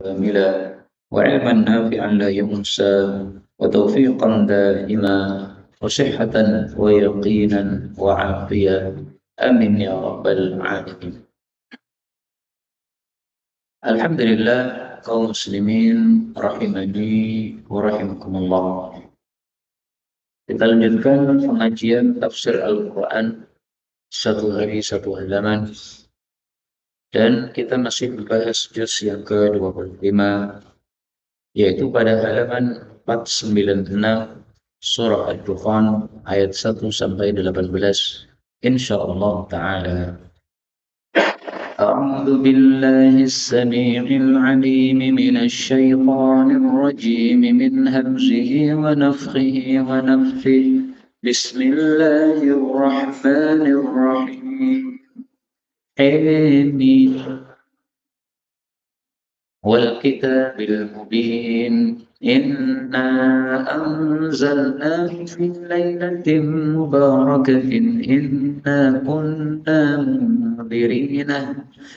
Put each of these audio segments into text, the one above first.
كاملا وعلما نافعا لا ينسى وتوفيقا دائما وصحة ويقينا وعافية آمين يا رب العالمين. Alhamdulillah kaum muslimin rahimani wa rahimakumullah. Kita lanjutkan pengajian tafsir Al-Quran satu hari satu halaman, dan kita masih membahas juz yang ke-25, yaitu pada halaman 496 surah Ad-Dukhan ayat 1 sampai 18 insyaallah taala. أعوذ بالله السميع العليم من الشيطان الرجيم من همزه ونفخه ونفثه. بسم الله الرحمن الرحيم. حميم والكتاب المبين إنا أنزلناه في ليلة مباركة إنا كنا منذرين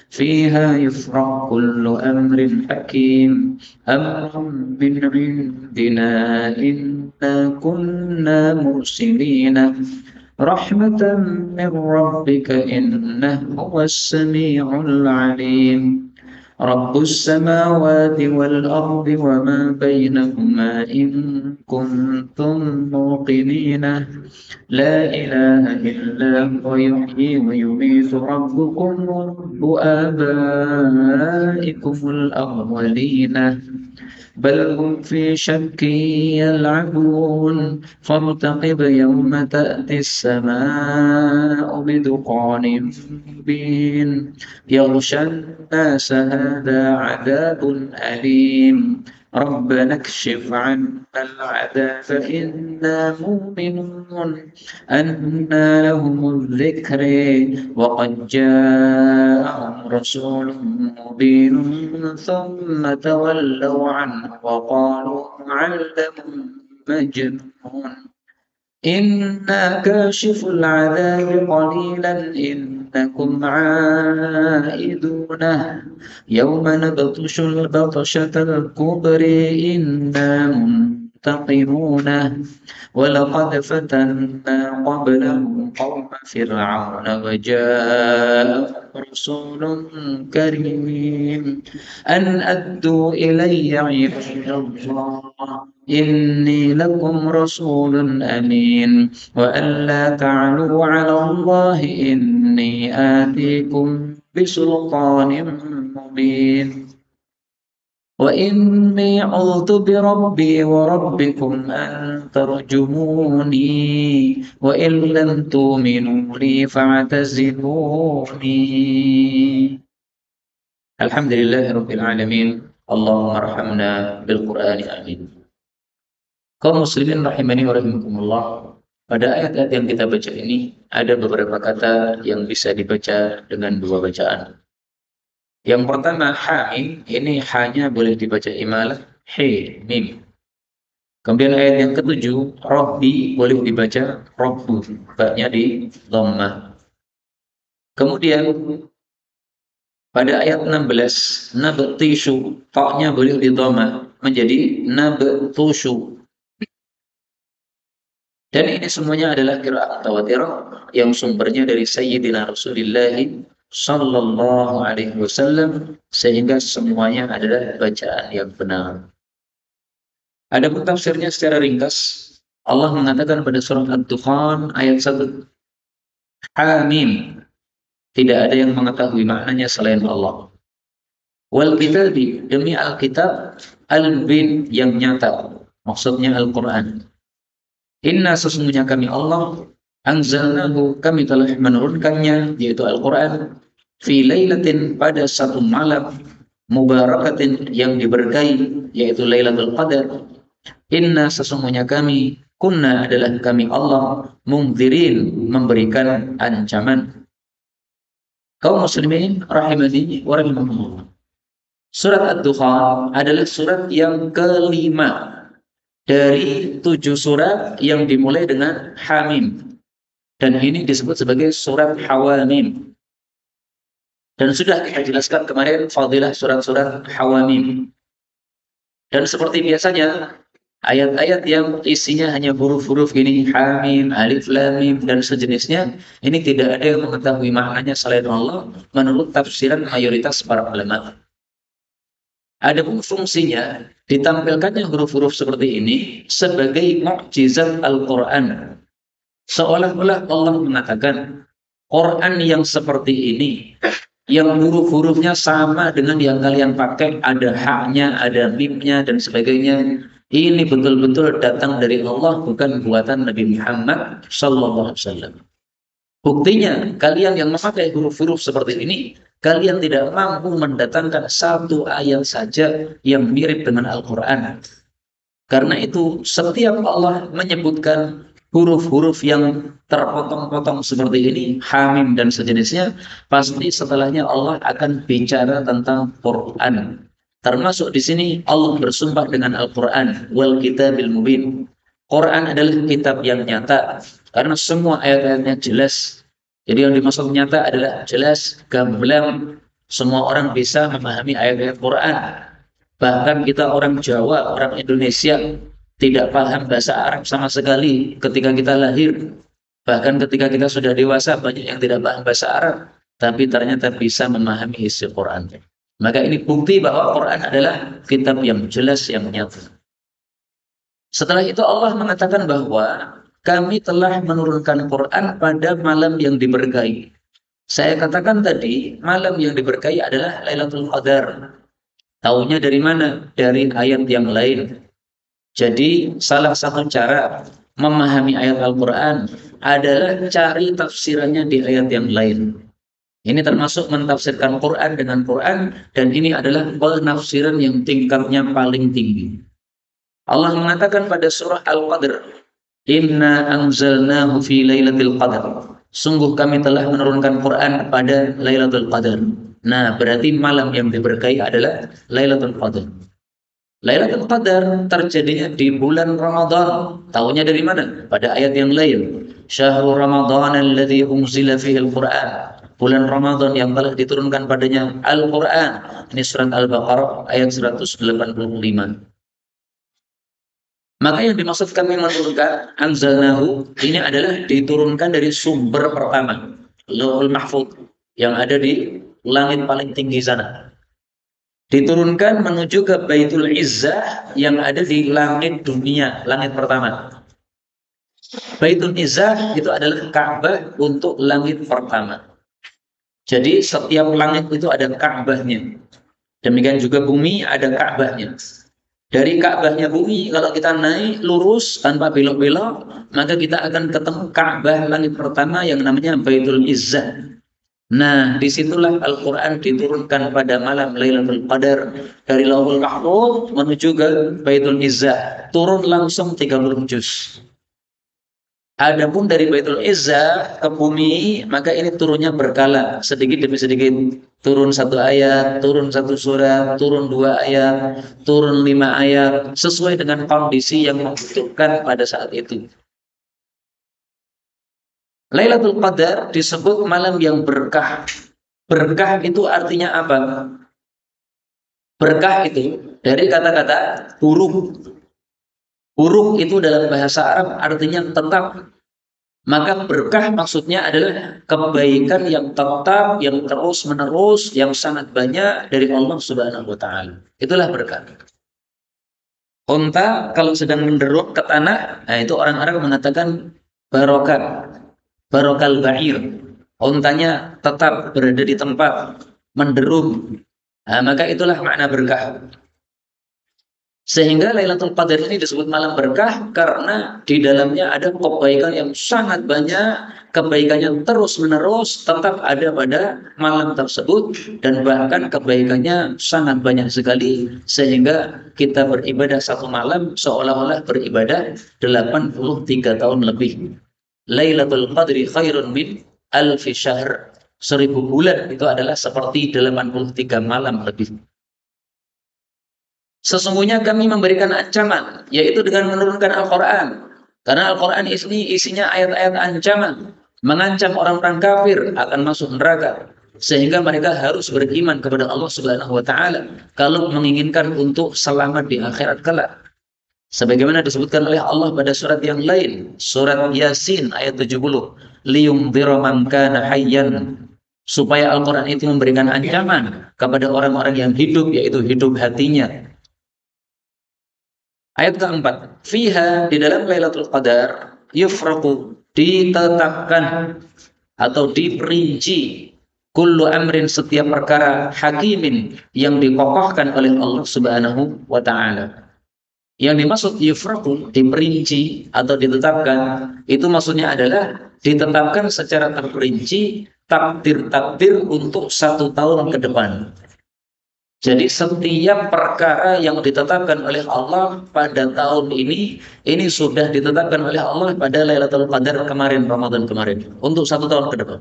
فيها يفرق كل أمر حكيم أمرا من عندنا إنا كنا مرسلين رحمة من ربك إنه هو السميع العليم. رب السماوات والأرض وما بينهما إن كنتم موقنين لا إله إلا هو يحيي ويميت ربكم ورب آبائكم الأولين بل هم في شك يلعبون فارتقب يوم تأتي السماء بدخان مبين يغشى الناس هذا عذاب أليم ربنا اكشف عنا العذاب فإنا مؤمنون أنى لهم الذكر وقد جاءهم رسول مبين ثم تولوا عنه وقالوا معلم مجنون إنا كاشف العذاب قليلا إنكم عائدون يوم نبطش البطشة الكبرى إنا منتقمون ولقد فتنا قبلهم قوم فرعون وجاءهم رسول كريم أن أدوا إلي عباد الله إني لكم رسول أمين وأن لا تعلوا على الله إني آتيكم بسلطان مبين وإني عذت بربي وربكم أن ترجموني وإن لم تؤمنوا لي فاعتزلوني. الحمد لله رب العالمين. اللهم ارحمنا بالقرآن آمين. Kaum muslimin rahimani wa rahimakumullah. Pada ayat-ayat yang kita baca ini ada beberapa kata yang bisa dibaca dengan dua bacaan. Yang pertama hamim, ini hanya boleh dibaca imalah he mim. Kemudian ayat yang ketujuh Rabbi boleh dibaca Rabbu, ba-nya di dhammah. Kemudian pada ayat 16 nabtishu, ta-nya boleh di dhammah menjadi nabtushu. Dan ini semuanya adalah qiraat mutawatir yang sumbernya dari Sayyidina Rasulullah sallallahu alaihi wasallam, sehingga semuanya adalah bacaan yang benar. Adapun tafsirnya secara ringkas, Allah mengatakan pada surah Ad-Dukhan ayat 1, Hamim, tidak ada yang mengetahui maknanya selain Allah. Wal kitabi, demi Alkitab, al-mubin, yang nyata, maksudnya Al-Quran. Inna, sesungguhnya kami Allah, anzalnahu, kami telah menurunkannya, yaitu Al-Quran, fi lailatin, pada satu malam, mubarakatin, yang diberkahi, yaitu Lailatul Qadar. Inna, sesungguhnya kami, kunna, adalah kami Allah, mungdzirin, memberikan ancaman. Kaum muslimin rahimani wa rahimakumullah. Surat Ad-Dukhan adalah surat yang kelima dari 7 surat yang dimulai dengan Hamim, dan ini disebut sebagai surat Hawamim. Dan sudah kita jelaskan kemarin fadilah surat-surat Hawamim. Dan seperti biasanya, ayat-ayat yang isinya hanya huruf-huruf gini, Hamim, Alif, Lam, Mim, dan sejenisnya, ini tidak ada yang mengetahui maknanya selain Allah menurut tafsiran mayoritas para ulama. Adapun fungsinya, ditampilkannya huruf-huruf seperti ini sebagai mukjizat Al-Quran. Seolah-olah Allah mengatakan, Quran yang seperti ini, yang huruf-hurufnya sama dengan yang kalian pakai, ada haknya, ada mimnya, dan sebagainya. Ini betul-betul datang dari Allah, bukan buatan Nabi Muhammad sallallahu alaihi wasallam. Buktinya, kalian yang memakai huruf-huruf seperti ini, kalian tidak mampu mendatangkan satu ayat saja yang mirip dengan Al-Quran. Karena itu, setiap Allah menyebutkan huruf-huruf yang terpotong-potong seperti ini, Hamim dan sejenisnya, pasti setelahnya Allah akan bicara tentang Quran. Termasuk di sini Allah bersumpah dengan Al-Quran, wal kitabil mubin. Quran adalah kitab yang nyata, karena semua ayat-ayatnya jelas. Jadi yang dimaksud nyata adalah jelas, gamblang, semua orang bisa memahami ayat-ayat Quran. Bahkan kita orang Jawa, orang Indonesia, tidak paham bahasa Arab sama sekali ketika kita lahir. Bahkan ketika kita sudah dewasa, banyak yang tidak paham bahasa Arab, tapi ternyata bisa memahami isi Quran. Maka ini bukti bahwa Quran adalah kitab yang jelas, yang nyata. Setelah itu Allah mengatakan bahwa kami telah menurunkan Quran pada malam yang diberkahi. Saya katakan tadi, malam yang diberkahi adalah Lailatul Qadar. Taunya dari mana? Dari ayat yang lain. Jadi salah satu cara memahami ayat Al-Quran adalah cari tafsirannya di ayat yang lain. Ini termasuk mentafsirkan Quran dengan Quran, dan ini adalah penafsiran yang tingkatnya paling tinggi. Allah mengatakan pada surah Al-Qadr, Inna anzalnahu fi lailatul qadar. Sungguh kami telah menurunkan Quran pada Lailatul Qadar. Nah, berarti malam yang diberkahi adalah Lailatul Qadar. Lailatul Qadar terjadinya di bulan Ramadan. Tahunya dari mana? Pada ayat yang lain. Syahrul Ramadan alladzi unzila fihi al-Qur'an. Bulan Ramadan yang telah diturunkan padanya Al-Qur'an. Ini surat Al-Baqarah ayat 185. Maka yang dimaksud kami menurunkan anzalnahu ini adalah diturunkan dari sumber pertama, Lauhul Mahfuz, yang ada di langit paling tinggi sana. Diturunkan menuju ke Baitul Izzah yang ada di langit dunia, langit pertama. Baitul Izzah itu adalah Ka'bah untuk langit pertama. Jadi setiap langit itu ada Ka'bahnya. Demikian juga bumi ada Ka'bahnya. Dari Ka'bahnya bumi, kalau kita naik lurus tanpa belok-belok, maka kita akan ketemu Ka'bah langit pertama yang namanya Baitul Izzah. Nah, disitulah Al-Quran diturunkan pada malam Lailatul Qadar dari Lauhul Mahfuz menuju ke Baitul Izzah. Turun langsung 30 juz. Adapun dari Baitul Izzah ke bumi, maka ini turunnya berkala, sedikit demi sedikit. Turun satu ayat, turun satu surat, turun 2 ayat, turun 5 ayat, sesuai dengan kondisi yang membutuhkan pada saat itu. Lailatul Qadar disebut malam yang berkah. Berkah itu artinya apa? Berkah itu dari kata-kata huruf. Huruf itu dalam bahasa Arab artinya tetap. Maka berkah maksudnya adalah kebaikan yang tetap, yang terus-menerus, yang sangat banyak dari Allah Subhanahu wa Ta'ala. Itulah berkah. Unta kalau sedang menderut ke tanah, nah itu orang Arab mengatakan barokah. Barokal ba'ir. Untanya tetap berada di tempat, menderum. Nah, maka itulah makna berkah. Sehingga Lailatul Qadar ini disebut malam berkah karena di dalamnya ada kebaikan yang sangat banyak, kebaikannya terus-menerus tetap ada pada malam tersebut, dan bahkan kebaikannya sangat banyak sekali sehingga kita beribadah satu malam seolah-olah beribadah 83 tahun lebih. Lailatul Qadri khairun min alfi syahr. 1000 bulan itu adalah seperti 83 malam lebih. Sesungguhnya kami memberikan ancaman, yaitu dengan menurunkan Al-Quran. Karena Al-Quran isinya ayat-ayat ancaman, mengancam orang-orang kafir akan masuk neraka. sehingga mereka harus beriman kepada Allah Subhanahu wa taala kalau menginginkan untuk selamat di akhirat kelak. Sebagaimana disebutkan oleh Allah pada surat yang lain, surat Yasin ayat 70, liyundzira man kana hayyan, supaya Al-Qur'an itu memberikan ancaman kepada orang-orang yang hidup, yaitu hidup hatinya. Ayat keempat, fiha, di dalam Lailatul Qadar, yufraqu, ditetapkan atau diperinci, kullu amrin, setiap perkara, hakimin, yang dikokohkan oleh Allah Subhanahu wa taala. Yang dimaksud yufraqu, diperinci atau ditetapkan, itu maksudnya adalah ditetapkan secara terperinci takdir-takdir untuk 1 tahun ke depan. Jadi setiap perkara yang ditetapkan oleh Allah pada tahun ini sudah ditetapkan oleh Allah pada Lailatul Qadar kemarin, Ramadan kemarin, untuk 1 tahun ke depan.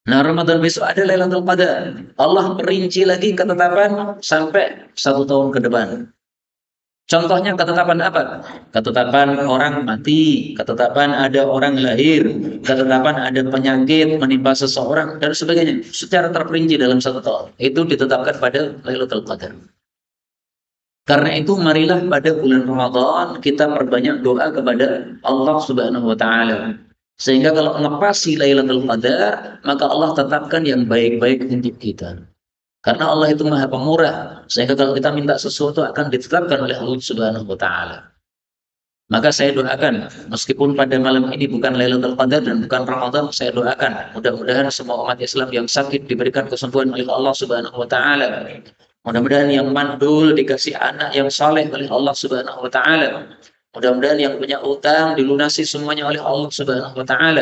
Nah, Ramadan besok ada Lailatul Qadar. Allah perinci lagi ketetapan sampai 1 tahun ke depan. Contohnya ketetapan apa? Ketetapan orang mati, ketetapan ada orang lahir, ketetapan ada penyakit menimpa seseorang, dan sebagainya. Secara terperinci dalam 1 tahun. Itu ditetapkan pada Lailatul Qadar. Karena itu marilah pada bulan Ramadan kita perbanyak doa kepada Allah Subhanahu wa taala. Sehingga kalau ngepasi Lailatul Qadar, maka Allah tetapkan yang baik-baik untuk kita. Karena Allah itu Maha Pemurah, sehingga kalau kita minta sesuatu akan ditetapkan oleh Allah Subhanahu wa taala. Maka saya doakan, meskipun pada malam ini bukan Lailatul Qadar dan bukan Ramadan, saya doakan mudah-mudahan semua umat Islam yang sakit diberikan kesembuhan oleh Allah Subhanahu wa taala. Mudah-mudahan yang mandul dikasih anak yang saleh oleh Allah Subhanahu wa taala. Mudah-mudahan yang punya utang dilunasi semuanya oleh Allah Subhanahu wa taala.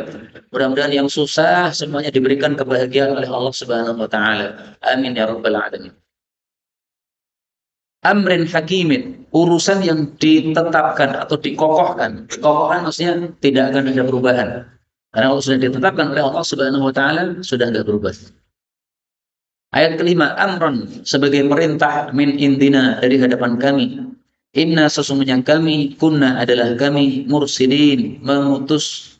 Mudah-mudahan yang susah semuanya diberikan kebahagiaan oleh Allah Subhanahu wa taala. Amin ya rabbal alamin. Amrin hakimin, urusan yang ditetapkan atau dikokohkan. Dikokohkan maksudnya tidak akan ada perubahan. Karena kalau sudah ditetapkan oleh Allah Subhanahu wa taala, sudah tidak berubah. Ayat kelima, amron, sebagai perintah min indina, dari hadapan kami. Inna, sesungguhnya kami, kunna, adalah kami, mursilin, mengutus.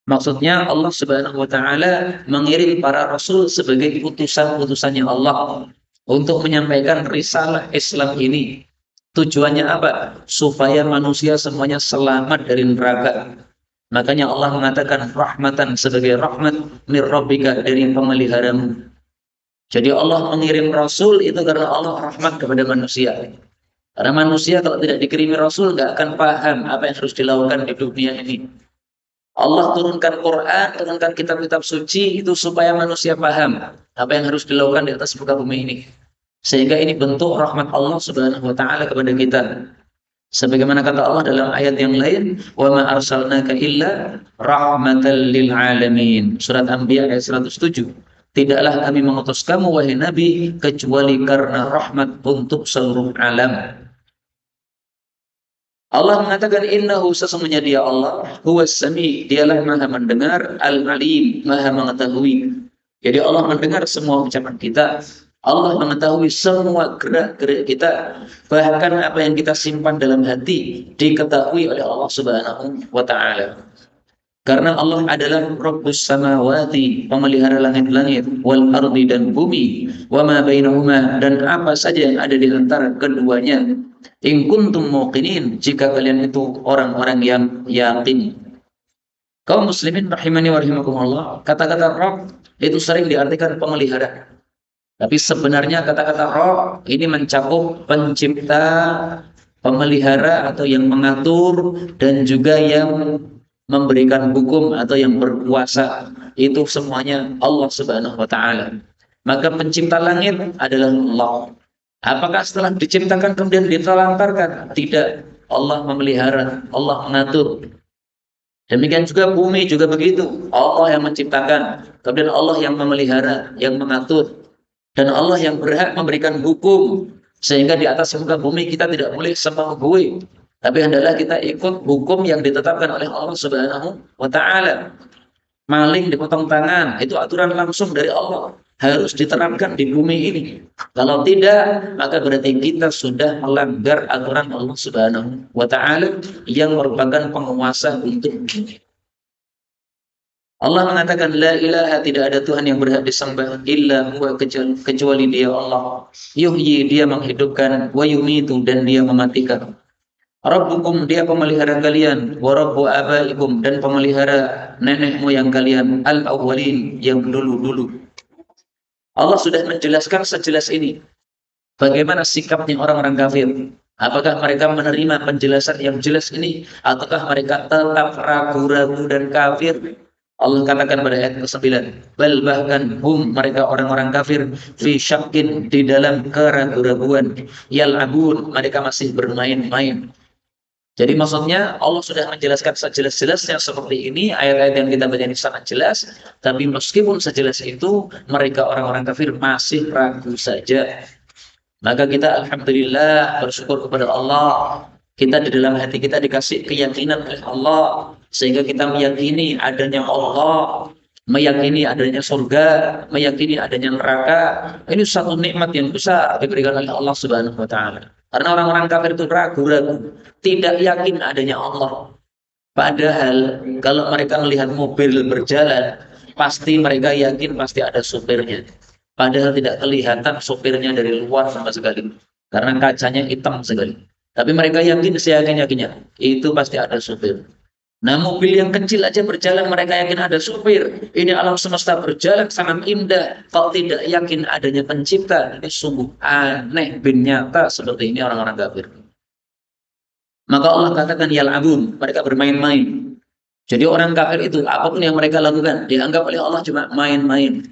Maksudnya Allah Subhanahu wa taala mengirim para rasul sebagai utusan-utusannya Allah untuk menyampaikan risalah Islam ini. Tujuannya apa? Supaya manusia semuanya selamat dari neraka. Makanya Allah mengatakan rahmatan, sebagai rahmat mir rabbika, dari pemeliharamu. Jadi Allah mengirim rasul itu karena Allah rahmat kepada manusia. Karena manusia kalau tidak dikirimi Rasul nggak akan paham apa yang harus dilakukan di dunia ini. Allah turunkan Quran, turunkan kitab-kitab suci itu supaya manusia paham apa yang harus dilakukan di atas muka bumi ini. Sehingga ini bentuk rahmat Allah Subhanahu wa taala kepada kita. Sebagaimana kata Allah dalam ayat yang lain, "Wa ma arsalnaka illa rahmatan lil alamin." Surat Anbiya ayat 107. Tidaklah kami mengutus kamu wahai Nabi kecuali karena rahmat untuk seluruh alam. Allah mengatakan innahu, sesungguhnya dia Allah, huwas sami, dialah maha mendengar, al-alim, maha mengetahui. Jadi Allah mendengar semua ucapan kita, Allah mengetahui semua gerak-gerik kita, bahkan apa yang kita simpan dalam hati diketahui oleh Allah Subhanahu wa taala. Karena Allah adalah Rabbus samawati, pemelihara langit-langit, wal ardi, dan bumi, wa ma bainahuma, dan apa saja yang ada di antara keduanya. In kuntum muqinin, jika kalian itu orang-orang yang yakin. Kaum muslimin rahimani wa rahimakumullah, kata-kata Rabb itu sering diartikan pemelihara. Tapi sebenarnya kata-kata Rabb ini mencakup pencipta, pemelihara atau yang mengatur, dan juga yang memberikan hukum atau yang berkuasa. Itu semuanya Allah Subhanahu wa taala. Maka pencipta langit adalah Allah. Apakah setelah diciptakan kemudian ditelantarkan? Tidak. Allah memelihara, Allah mengatur. Demikian juga bumi juga begitu. Allah yang menciptakan, kemudian Allah yang memelihara, yang mengatur. Dan Allah yang berhak memberikan hukum. Sehingga di atas muka bumi kita tidak boleh semau-gue. Tapi hendaklah kita ikut hukum yang ditetapkan oleh Allah Subhanahu wa taala. Maling dipotong tangan, itu aturan langsung dari Allah, harus diterapkan di bumi ini. Kalau tidak, maka berarti kita sudah melanggar aturan Allah Subhanahu wa taala yang merupakan penguasa untuk bumi. Allah mengatakan la ilaha, tidak ada Tuhan yang berhak disembah illa huwa, kecuali Dia Allah. Yuhyi, Dia menghidupkan, wa yumitu, dan Dia mematikan. Rabbukum, Dia pemelihara kalian, wa rabbu abaikum, dan pemelihara nenek moyang kalian, al-awwalin, yang dulu-dulu. Allah sudah menjelaskan sejelas ini bagaimana sikapnya orang-orang kafir. Apakah mereka menerima penjelasan yang jelas ini, ataukah mereka tetap ragu-ragu dan kafir? Allah katakan pada ayat ke-9, bal, bahkan hum, mereka orang-orang kafir, fi syakkin, di dalam keraguan-raguan, yal'abun, mereka masih bermain-main. Jadi maksudnya Allah sudah menjelaskan sejelas-jelasnya seperti ini, ayat-ayat yang kita baca ini sangat jelas, tapi meskipun sejelas itu, mereka orang-orang kafir masih ragu saja. Maka kita alhamdulillah bersyukur kepada Allah. Kita di dalam hati kita dikasih keyakinan oleh Allah, sehingga kita meyakini adanya Allah, meyakini adanya surga, meyakini adanya neraka. Ini satu nikmat yang besar diberikan oleh Allah Subhanahu wa taala. Karena orang-orang kafir itu ragu-ragu, tidak yakin adanya Allah. Padahal kalau mereka melihat mobil berjalan, pasti mereka yakin pasti ada supirnya. Padahal tidak kelihatan supirnya dari luar sama sekali. Karena kacanya hitam sekali. Tapi mereka yakin, seyakin-yakinnya, itu pasti ada supir. Nah, mobil yang kecil aja berjalan, mereka yakin ada supir. Ini alam semesta berjalan sangat indah. Kalau tidak yakin adanya pencipta, ini sungguh aneh, bin nyata seperti ini orang-orang kafir. Maka Allah katakan yal'abun, mereka bermain-main. Jadi orang kafir itu apapun yang mereka lakukan dianggap oleh Allah cuma main-main.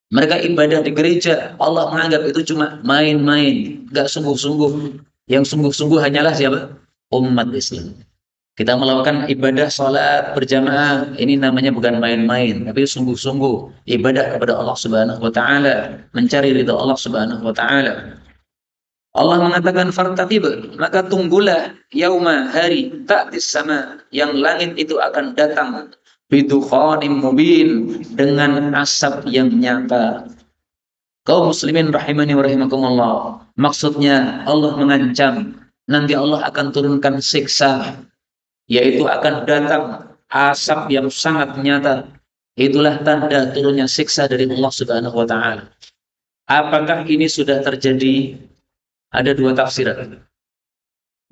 Mereka ibadah di gereja, Allah menganggap itu cuma main-main, nggak sungguh-sungguh. Yang sungguh-sungguh hanyalah siapa? Umat Islam. Kita melakukan ibadah salat berjamaah, ini namanya bukan main-main, tapi sungguh-sungguh ibadah kepada Allah Subhanahu wa taala, mencari ridha Allah Subhanahu wa taala. Allah mengatakan fartaqib, maka tunggulah yauma, hari, ta'tis sama, yang langit itu akan datang bidukhanim mubin, dengan asap yang nyata. Kaum muslimin rahimani wa rahimakumullah, maksudnya Allah mengancam nanti Allah akan turunkan siksa, yaitu akan datang asap yang sangat nyata. Itulah tanda turunnya siksa dari Allah Subhanahu wa taala. Apakah ini sudah terjadi? Ada dua tafsiran.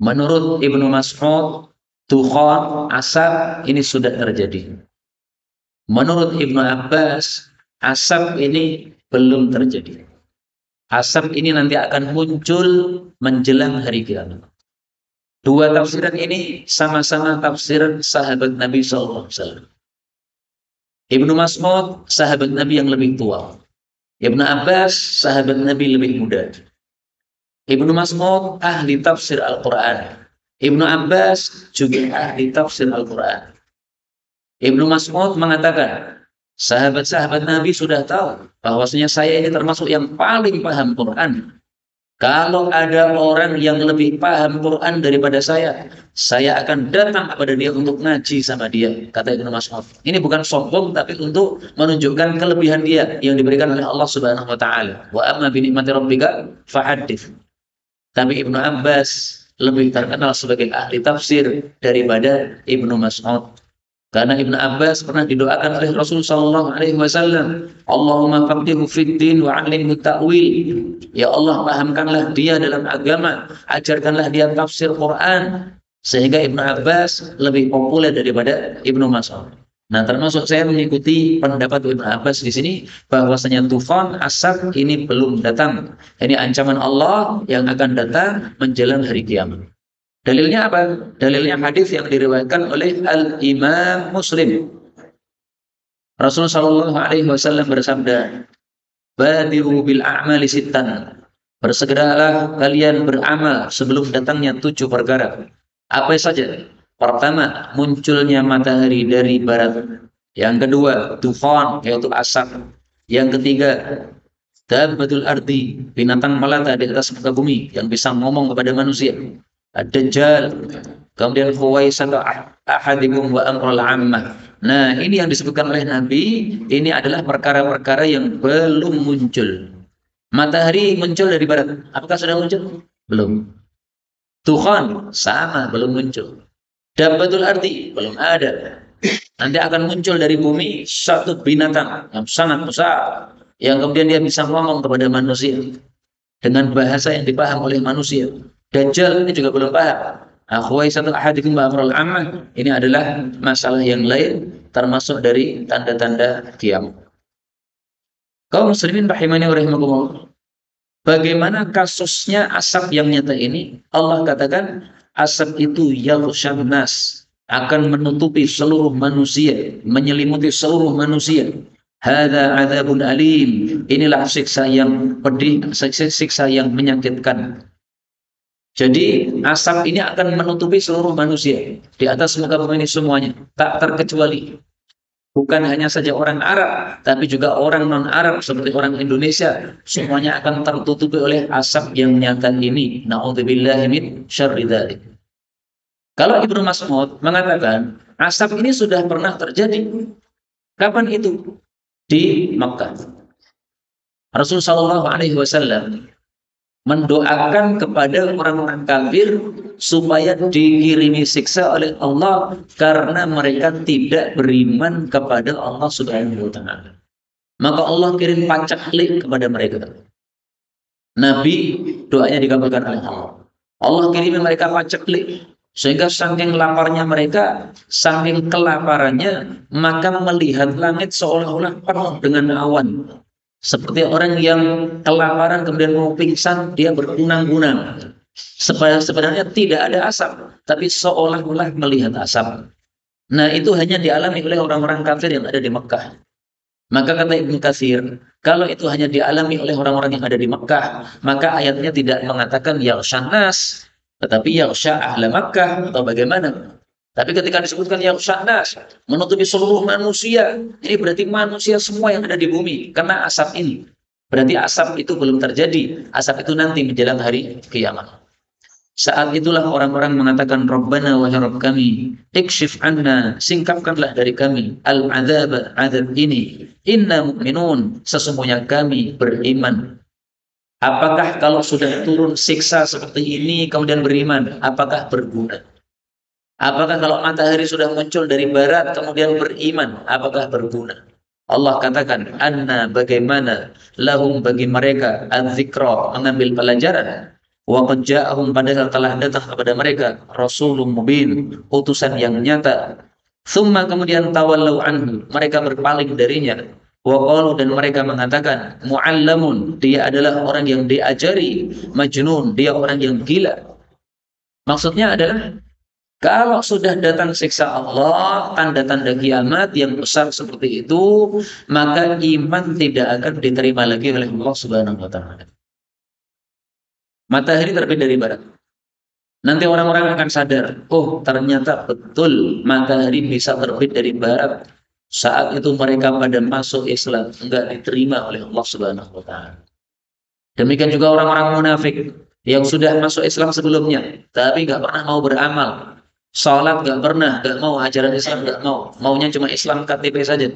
Menurut Ibnu Mas'ud, dukhan, asap ini sudah terjadi. Menurut Ibnu Abbas, asap ini belum terjadi. Asap ini nanti akan muncul menjelang hari kiamat. Dua tafsiran ini sama-sama tafsiran sahabat Nabi SAW. Ibnu Mas'ud, sahabat Nabi yang lebih tua. Ibnu Abbas, sahabat Nabi lebih muda. Ibnu Mas'ud ahli tafsir Al-Quran. Ibnu Abbas juga ahli tafsir Al-Quran. Ibnu Mas'ud mengatakan, sahabat-sahabat Nabi sudah tahu bahwasanya saya ini termasuk yang paling paham Quran. Kalau ada orang yang lebih paham Quran daripada saya akan datang kepada dia untuk ngaji sama dia, kata Ibnu Mas'ud. Ini bukan sombong, tapi untuk menunjukkan kelebihan dia yang diberikan oleh Allah Subhanahu wa taala. Wa amma bi ni'mati rabbika fahadits. Tapi Ibnu Abbas lebih terkenal sebagai ahli tafsir daripada Ibnu Mas'ud. Karena Ibnu Abbas pernah didoakan oleh Rasul sallallahu alaihi wasallam, Allahumma faqihhu fid din wa 'allimhu ta'wil. Ya Allah, pahamkanlah dia dalam agama, ajarkanlah dia tafsir Quran. Sehingga Ibnu Abbas lebih populer daripada Ibnu Mas'ud. Nah, termasuk saya mengikuti pendapat Ibnu Abbas di sini bahwasanya tufan asap ini belum datang. Ini ancaman Allah yang akan datang menjelang hari kiamat. Dalilnya apa? Dalilnya hadis yang diriwayatkan oleh Al-Imam Muslim. Rasulullah sallallahu alaihi wasallam bersabda, "Badiru bil a'mali sittan." Bersegeralah kalian beramal sebelum datangnya 7 perkara. Apa saja? Pertama, munculnya matahari dari barat. Yang kedua, tufan, yaitu asap. Yang ketiga, dabbatul ardi, binatang melata di atas muka bumi yang bisa ngomong kepada manusia. Ad-Dajjal, kemudian Huwaisatu ahadikum wa amrul ammah. Nah, ini yang disebutkan oleh Nabi, ini adalah perkara-perkara yang belum muncul. Matahari muncul dari barat. Apakah sudah muncul? Belum. Tuhan sama, belum muncul. Dabbatul ardi belum ada. Nanti akan muncul dari bumi satu binatang yang sangat besar, yang kemudian dia bisa ngomong kepada manusia dengan bahasa yang dipaham oleh manusia. Dajjal ini juga belum paham. Satu ahadikum ba'amrul ammah. Ini adalah masalah yang lain, termasuk dari tanda-tanda kiamat. Kaum muslimin rahimani wa rahimakumullah. Bagaimana kasusnya asap yang nyata ini? Allah katakan asap itu yaghshan nas, akan menutupi seluruh manusia, menyelimuti seluruh manusia. Hadza adzabun alim. Inilah siksa yang pedih, siksa yang menyakitkan. Jadi asap ini akan menutupi seluruh manusia di atas muka bumi ini semuanya, tak terkecuali. Bukan hanya saja orang Arab, tapi juga orang non-Arab seperti orang Indonesia, semuanya akan tertutupi oleh asap yang nyata ini. Na'udzubillahi min syarri dzalik. Kalau Ibnu Mas'ud mengatakan asap ini sudah pernah terjadi. Kapan itu? Di Makkah. Rasulullah Shallallahu Alaihi Wasallam mendoakan kepada orang-orang kafir supaya dikirimi siksa oleh Allah karena mereka tidak beriman kepada Allah Subhanahu wa taala. Maka Allah kirim pacaklik kepada mereka. Nabi doanya dikabulkan oleh Allah. Allah kirim mereka pacaklik sehingga saking laparnya mereka, saking kelaparannya, maka melihat langit seolah-olah penuh dengan awan. Seperti orang yang kelaparan kemudian mau pingsan, dia berkunang-kunang. Sebenarnya tidak ada asap, tapi seolah-olah melihat asap. Nah, itu hanya dialami oleh orang-orang kafir yang ada di Mekah. Maka kata Ibnu Katsir, kalau itu hanya dialami oleh orang-orang yang ada di Mekah, maka ayatnya tidak mengatakan yaghshan nas, tetapi yaghsha ahla Makkah atau bagaimana? Tapi ketika disebutkan yaghshan nas, menutupi seluruh manusia, ini berarti manusia semua yang ada di bumi kena asap ini. Berarti asap itu belum terjadi, asap itu nanti menjelang hari kiamat. Saat itulah orang-orang mengatakan Rabbana wahai Rabb kami, ikshif anna, singkapkanlah dari kami al-adzab, azab ini. Inna mu'minun, sesungguhnya kami beriman. Apakah kalau sudah turun siksa seperti ini kemudian beriman, apakah berguna? Apakah kalau matahari sudah muncul dari barat kemudian beriman, apakah berguna? Allah katakan, anna bagaimana lahum bagi mereka adzikra, mengambil pelajaran. Wa qad ja'ahum, padahal telah datang kepada mereka rasulun mubin, utusan yang nyata. Tsumma kemudian tawallau anhu, mereka berpaling darinya. Wa qalu, dan mereka mengatakan muallamun, dia adalah orang yang diajari, majnun, dia orang yang gila. Maksudnya adalah kalau sudah datang siksa Allah, tanda-tanda kiamat yang besar seperti itu, maka iman tidak akan diterima lagi oleh Allah Subhanahu wa taala. Matahari terbit dari barat. Nanti orang-orang akan sadar, oh ternyata betul matahari bisa terbit dari barat. Saat itu mereka pada masuk Islam, enggak diterima oleh Allah Subhanahu wa taala. Demikian juga orang-orang munafik yang sudah masuk Islam sebelumnya, tapi enggak pernah mau beramal. Salat nggak pernah, nggak mau, ajaran Islam nggak mau, maunya cuma Islam KTP saja.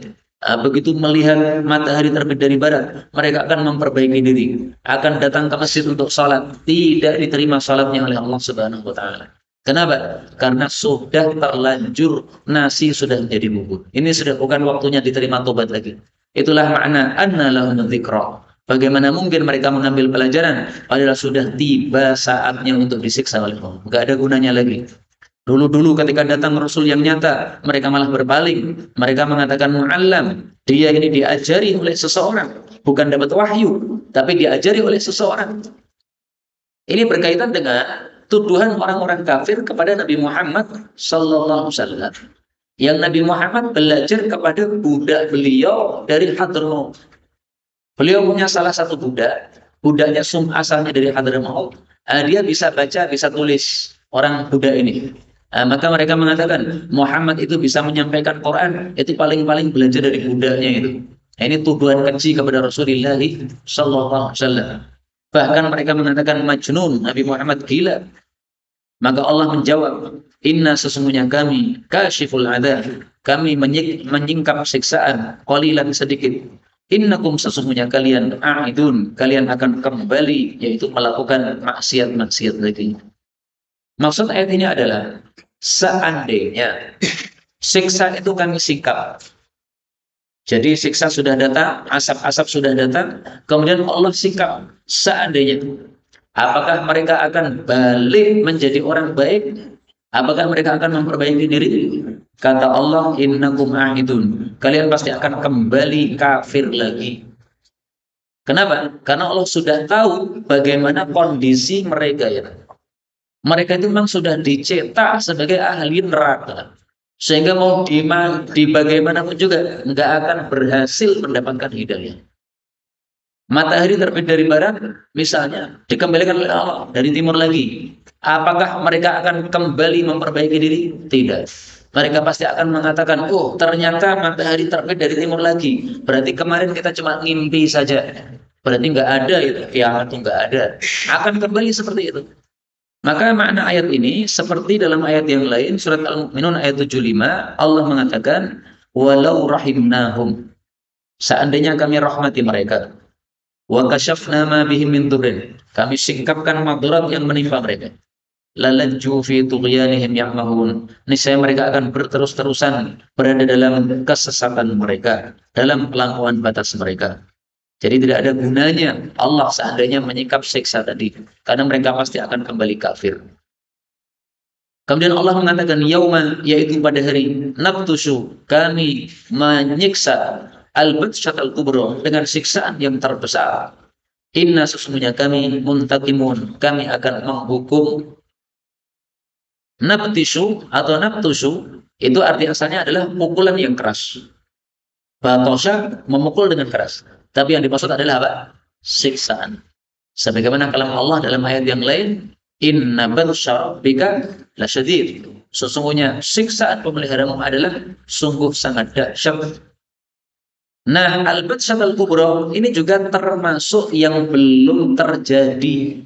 Begitu melihat matahari terbit dari barat, mereka akan memperbaiki diri, akan datang ke masjid untuk salat, tidak diterima salatnya oleh Allah Subhanahu wa taala. Kenapa? Karena sudah terlanjur nasi sudah menjadi bubur. Ini sudah bukan waktunya diterima tobat lagi. Itulah makna anna lahum dzikra. Bagaimana mungkin mereka mengambil pelajaran padahal sudah tiba saatnya untuk disiksa oleh Allah. Enggak ada gunanya lagi. Dulu-dulu ketika datang Rasul yang nyata, mereka malah berpaling. Mereka mengatakan mu'allam. Dia ini diajari oleh seseorang. Bukan dapat wahyu, tapi diajari oleh seseorang. Ini berkaitan dengan tuduhan orang-orang kafir kepada Nabi Muhammad sallallahu alaihi wasallam. Yang Nabi Muhammad belajar kepada budak beliau dari Hadramaut. Beliau punya salah satu budak. Budaknya asalnya dari Hadramaut. Dia bisa baca, bisa tulis, orang budak ini. Maka mereka mengatakan Muhammad itu bisa menyampaikan Quran, itu paling-paling belajar dari budaknya itu. Ini tuduhan keji kepada Rasulullah sallallahu alaihi wasallam. Bahkan mereka mengatakan majnun, Nabi Muhammad gila. Maka Allah menjawab, inna, sesungguhnya kami kasyiful adzab, kami menyingkap siksaan, qalilan, sedikit. Innakum, sesungguhnya kalian a'idun, kalian akan kembali, yaitu melakukan maksiat-maksiat lagi. Maksud ayat ini adalah seandainya Siksa itu kami sikap. Jadi siksa sudah datang, asap-asap sudah datang, kemudian Allah sikap seandainya. Apakah mereka akan balik menjadi orang baik? Apakah mereka akan memperbaiki diri? Kata Allah, innakum a'idun. Kalian pasti akan kembali kafir lagi. Kenapa? Karena Allah sudah tahu bagaimana kondisi mereka ya. Mereka itu memang sudah dicetak sebagai ahli neraka. Sehingga mau di bagaimanapun juga nggak akan berhasil mendapatkan hidayah. Matahari terbit dari barat, misalnya, dikembalikan oleh Allah dari timur lagi. Apakah mereka akan kembali memperbaiki diri? Tidak. Mereka pasti akan mengatakan, oh ternyata matahari terbit dari timur lagi. Berarti kemarin kita cuma ngimpi saja. Berarti nggak ada itu, kiamat itu nggak ada. Akan kembali seperti itu. Maka makna ayat ini seperti dalam ayat yang lain surat Al-Mu'minun ayat 75 Allah mengatakan walau rahimnahum, seandainya kami rahmati mereka, wa kasyafna ma bihim min dhurrin, kami singkapkan madarat yang menimpa mereka, lalajju fi tughyanihim ya'mahun, niscaya mereka akan berterus-terusan berada dalam kesesatan mereka, dalam pelanggaran batas mereka. Jadi tidak ada gunanya Allah seandainya menyikap siksa tadi, karena mereka pasti akan kembali kafir. Kemudian Allah mengatakan yauma, yaitu pada hari nabtushu, kami menyiksa al-batsyatal kubra, dengan siksaan yang terbesar. Inna, sesungguhnya kami muntakimun, kami akan menghukum. Nabtishu atau nabtushu itu arti asalnya adalah pukulan yang keras. Batosha, memukul dengan keras. Tapi yang dimaksud adalah apa? Siksaan. Sebagaimana kalam Allah dalam ayat yang lain, inna batsya rabbika lasyadid. Sesungguhnya siksaan pemeliharamu adalah sungguh sangat dahsyat. Nah, al-batsyatul kubra ini juga termasuk yang belum terjadi.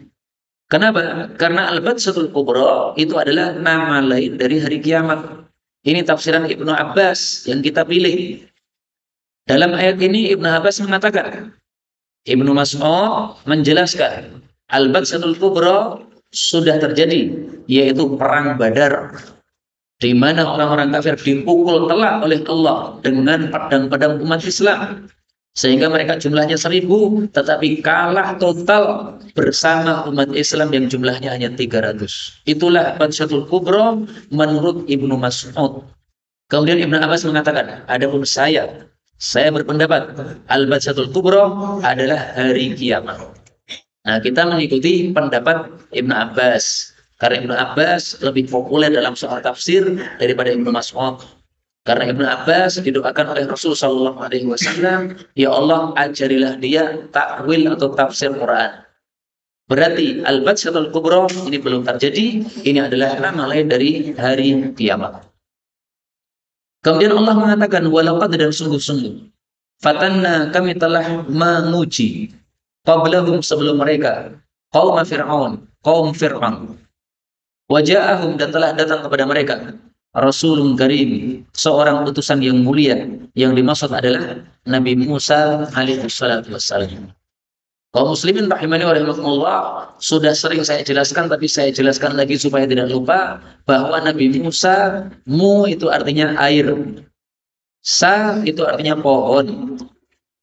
Kenapa? Karena al-batsyatul kubra itu adalah nama lain dari hari kiamat. Ini tafsiran Ibnu Abbas yang kita pilih. Dalam ayat ini Ibnu Abbas mengatakan, Ibnu Mas'ud menjelaskan al-batsyatul kubra sudah terjadi, yaitu perang Badar, di mana orang-orang kafir dipukul telak oleh Allah dengan pedang-pedang umat Islam, sehingga mereka jumlahnya 1000, tetapi kalah total bersama umat Islam yang jumlahnya hanya 300. Itulah batsyatul kubra menurut Ibnu Mas'ud. Kemudian Ibnu Abbas mengatakan, adapun saya berpendapat al-batsyatul kubra adalah hari kiamat. Nah, kita mengikuti pendapat Ibnu Abbas karena Ibnu Abbas lebih populer dalam soal tafsir daripada Ibnu Mas'ud. Karena Ibnu Abbas didoakan oleh Rasul sallallahu alaihi wasallam, ya Allah ajarilah dia takwil atau tafsir Quran. Berarti al-batsyatul kubra ini belum terjadi, ini adalah nama lain dari hari kiamat. Kemudian Allah mengatakan walaqad, dan sungguh-sungguh, fatanna, kami telah menguji, qablahum, sebelum mereka, kaum Fir'aun, waja'ahum, dan telah datang kepada mereka, Rasulun Karim, seorang utusan yang mulia, yang dimaksud adalah Nabi Musa alaihi salatu wassalam. Kaum muslimin rahimani wa rahimakumullah, sudah sering saya jelaskan, tapi saya jelaskan lagi supaya tidak lupa, bahwa Nabi Musa, mu itu artinya air, sa itu artinya pohon.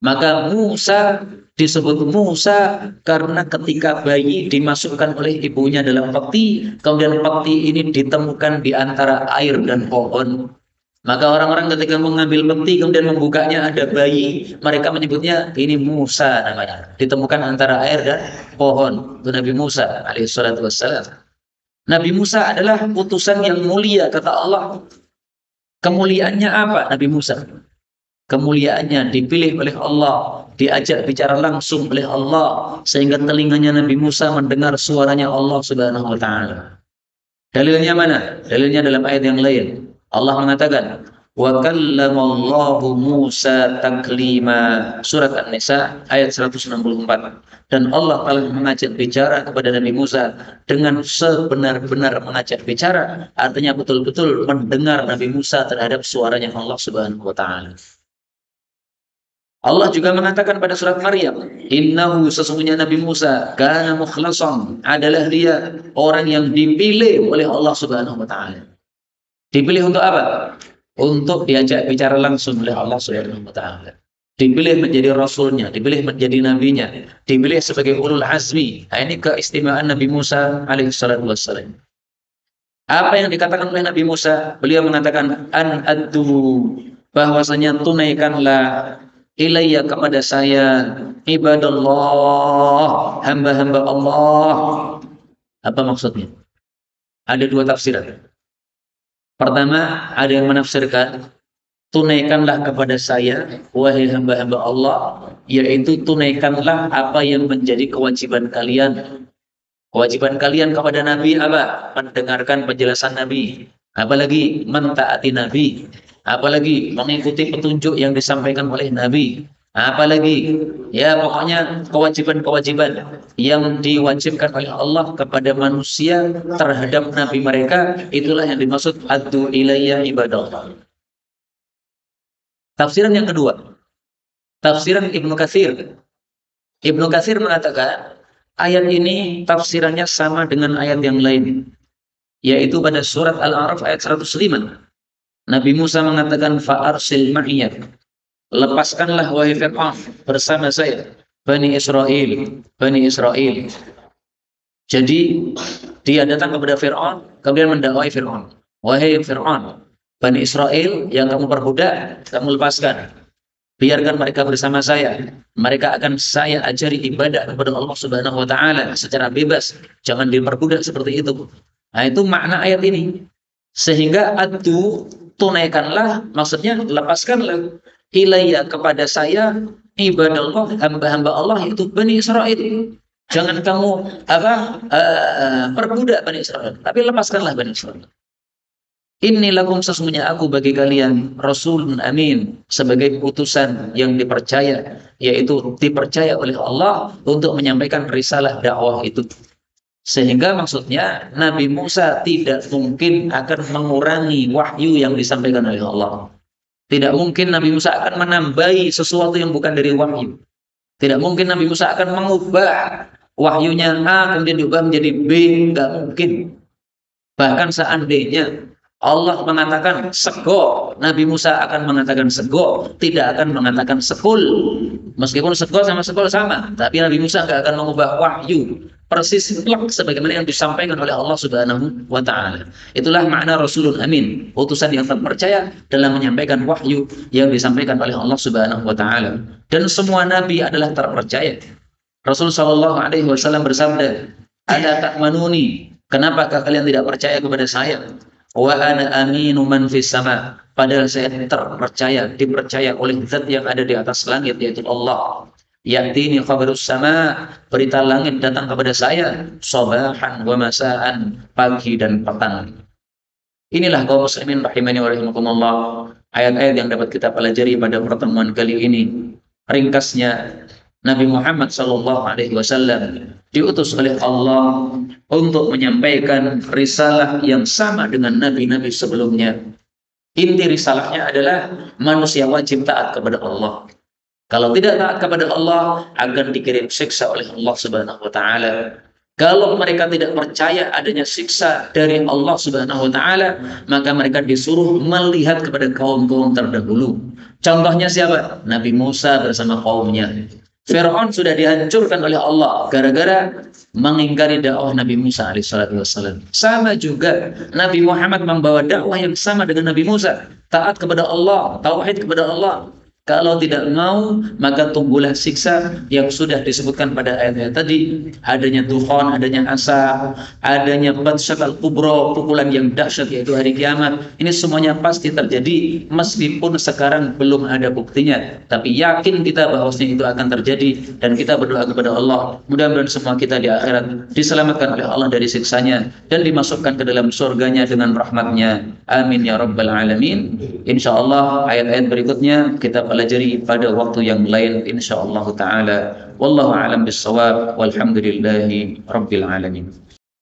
Maka Musa disebut Musa karena ketika bayi dimasukkan oleh ibunya dalam peti, kemudian peti ini ditemukan di antara air dan pohon. Maka orang-orang ketika mengambil peti kemudian membukanya ada bayi, mereka menyebutnya ini Musa namanya. Ditemukan antara air dan pohon. Itu Nabi Musa alaihissalatu wassalam. Nabi Musa adalah utusan yang mulia, kata Allah. Kemuliaannya apa Nabi Musa? Kemuliaannya dipilih oleh Allah, diajak bicara langsung oleh Allah, sehingga telinganya Nabi Musa mendengar suaranya Allah Subhanahu wa ta'ala. Dalilnya mana? Dalilnya dalam ayat yang lain. Allah mengatakan, wa kallamallahu Musa taklima, surat An-Nisa ayat 164. Dan Allah telah mengajak bicara kepada Nabi Musa dengan sebenar-benar mengajak bicara, artinya betul-betul mendengar Nabi Musa terhadap suaranya Allah Subhanahu wa ta'ala. Allah juga mengatakan pada surat Maryam, innahu, sesungguhnya Nabi Musa, kana mukhlasan, adalah dia orang yang dipilih oleh Allah Subhanahu wa ta'ala. Dipilih untuk apa? untuk diajak bicara langsung oleh Allah Subhanahu wa taala. Dipilih menjadi rasulnya, dipilih menjadi nabinya, dipilih sebagai ulul azmi. Nah, ini keistimewaan Nabi Musa alaihissalatu wassalam. Apa yang dikatakan oleh Nabi Musa? Beliau mengatakan an addu, bahwasanya tunaikanlah ilayya, kepada saya, ibadallah, hamba-hamba Allah. Apa maksudnya? Ada dua tafsiran. Pertama, ada yang menafsirkan tunaikanlah kepada saya, wahai hamba-hamba Allah, yaitu tunaikanlah apa yang menjadi kewajiban kalian. Kewajiban kalian kepada Nabi apa? Mendengarkan penjelasan Nabi. Apalagi mentaati Nabi. Apalagi mengikuti petunjuk yang disampaikan oleh Nabi. Apalagi, ya pokoknya kewajiban-kewajiban yang diwajibkan oleh Allah kepada manusia terhadap Nabi mereka, itulah yang dimaksud addu ilayya ibadallah. Tafsiran yang kedua, tafsiran Ibnu Katsir. Ibnu Katsir mengatakan ayat ini tafsirannya sama dengan ayat yang lain, yaitu pada surat Al-A'raf ayat 105. Nabi Musa mengatakan fa'arsil ma'iyya, lepaskanlah wahai Fir'aun bersama saya Bani Israel, Bani Israel. Jadi dia datang kepada Fir'aun, kemudian mendakwai Fir'aun, wahai Fir'aun, Bani Israel yang kamu perbudak, kamu lepaskan. Biarkan mereka bersama saya. Mereka akan saya ajari ibadah kepada Allah Subhanahu wa taala secara bebas. Jangan diperbudak seperti itu. Nah, itu makna ayat ini. Sehingga addu, tunaikanlah, maksudnya lepaskanlah ilayya, kepada saya, ibadallah, hamba-hamba Allah, yaitu Bani Israel. Jangan kamu perbudak Bani Israel, tapi lepaskanlah Bani Israel. Inni lakum, sesungguhnya aku bagi kalian rasulun amin, sebagai utusan yang dipercaya, yaitu dipercaya oleh Allah untuk menyampaikan risalah dakwah itu. Sehingga maksudnya Nabi Musa tidak mungkin akan mengurangi wahyu yang disampaikan oleh Allah. Tidak mungkin Nabi Musa akan menambahi sesuatu yang bukan dari wahyu. Tidak mungkin Nabi Musa akan mengubah wahyunya A kemudian diubah menjadi B, nggak mungkin. Bahkan seandainya Allah mengatakan sego, Nabi Musa akan mengatakan sego, tidak akan mengatakan sekul. Meskipun sego sama sekul sama, tapi Nabi Musa nggak akan mengubah wahyu persis plak sebagaimana yang disampaikan oleh Allah Subhanahu wa taala. Itulah makna Rasulun Amin, utusan yang terpercaya dalam menyampaikan wahyu yang disampaikan oleh Allah Subhanahu wa taala. Dan semua nabi adalah terpercaya. Rasul sallallahu alaihi wasallam bersabda, "Ala ta'manuni, kenapakah kalian tidak percaya kepada saya? Wa ana aminu man fis sama, padahal saya terpercaya, dipercaya oleh zat yang ada di atas langit, yaitu Allah. Ya'tini khabarus sama, berita langit datang kepada saya sabahan wa masaan, pagi dan petang." Inilah kaum muslimin rahimani wa rahimakumullah, ayat-ayat yang dapat kita pelajari pada pertemuan kali ini. Ringkasnya, Nabi Muhammad sallallahu alaihi wasallam diutus oleh Allah untuk menyampaikan risalah yang sama dengan nabi-nabi sebelumnya. Inti risalahnya adalah manusia wajib taat kepada Allah. Kalau tidak taat kepada Allah, akan dikirim siksa oleh Allah Subhanahu wa taala. Kalau mereka tidak percaya adanya siksa dari Allah Subhanahu wa taala, maka mereka disuruh melihat kepada kaum-kaum terdahulu. Contohnya siapa? Nabi Musa bersama kaumnya. Fir'aun sudah dihancurkan oleh Allah gara-gara mengingkari dakwah Nabi Musa alaihissalam. Sama juga Nabi Muhammad membawa dakwah yang sama dengan Nabi Musa. Taat kepada Allah, tauhid kepada Allah. Kalau tidak mau, maka tunggulah siksa yang sudah disebutkan pada ayat-ayat tadi. Adanya dukhan, adanya asap, adanya batshat al-kubra, pukulan yang dahsyat yaitu hari kiamat. Ini semuanya pasti terjadi meskipun sekarang belum ada buktinya. Tapi yakin kita bahwasanya itu akan terjadi, dan kita berdoa kepada Allah. Mudah-mudahan semua kita di akhirat diselamatkan oleh Allah dari siksanya dan dimasukkan ke dalam surganya dengan rahmatnya. Amin ya rabbal alamin. InsyaAllah ayat-ayat berikutnya kita pelajari pada waktu yang lain insyaallah taala. Wallahu a'lam bissawab, walhamdulillahi rabbil alamin.